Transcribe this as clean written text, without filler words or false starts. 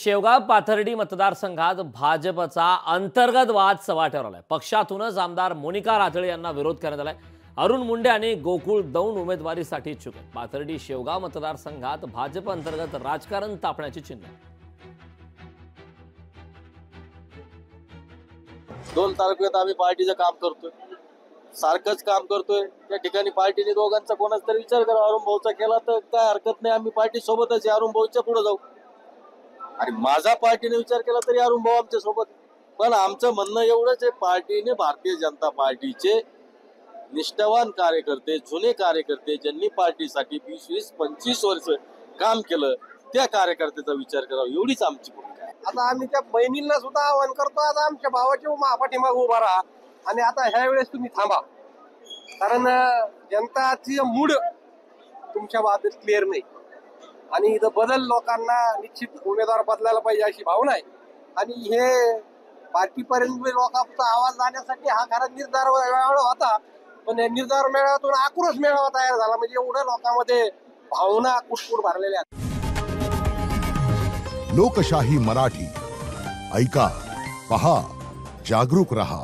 शेवगाव पाथर्डी मतदारसंघात भाजपचा अंतर्गत वाद सवाट्यावर आलाय। पक्षातूनच आमदार मोनिका रातळे यांना विरोध करण्यात आलाय। अरुण मुंडे आणि गोकुळ दौंड उमेदवारीसाठी इच्छुक आहेत। पाथर्डी शेवगाव मतदारसंघात भाजप अंतर्गत राजकारण तापण्याची चिन्ह आहेत। 2 तालुक्यात आम्ही पार्टीचं काम करतोय, सारखंच काम करतोय। त्या ठिकाणी पार्टीने दोघांचा कोणाचा तरी विचार करा। अरुण भाऊचा केला तर काय हरकत नाही, आम्ही पार्टी सोबतच आहे, अरुण भाऊच्या पुढे जाऊ। आणि माझा पार्टीने विचार केला तरी अरुण भाऊ आमच्या सोबत। पण आमचं म्हणणं एवढंच आहे, पार्टीने भारतीय जनता पार्टीचे निष्ठावान कार्यकर्ते, जुने कार्यकर्ते, ज्यांनी पार्टीसाठी 20-25 वर्ष काम केलं, त्या कार्यकर्त्याचा विचार करावा, एवढीच आमची भूमिका आहे। आता आम्ही त्या बहिणींना सुद्धा आवाहन करतो, आता आमच्या भावाच्या पाठीमागे उभा राहा आणि आता ह्या वेळेस तुम्ही थांबा, कारण जनताची मूड तुमच्या बाबतीत क्लिअर नाही आणि इथं बदल लोकांना निश्चित उमेदवार बदलायला पाहिजे अशी भावना आहे। आणि हे पार्टीपर्यंत लोकांचा आवाज जाण्यासाठी हा खरा निर्धार मेळावा होता, पण या निर्धार मेळाव्यातून आक्रोश मेळावा तयार झाला, म्हणजे एवढ्या लोकांमध्ये भावना कुटकुट भरलेल्या आहेत। लोकशाही मराठी ऐका, पहा, जागरूक रहा।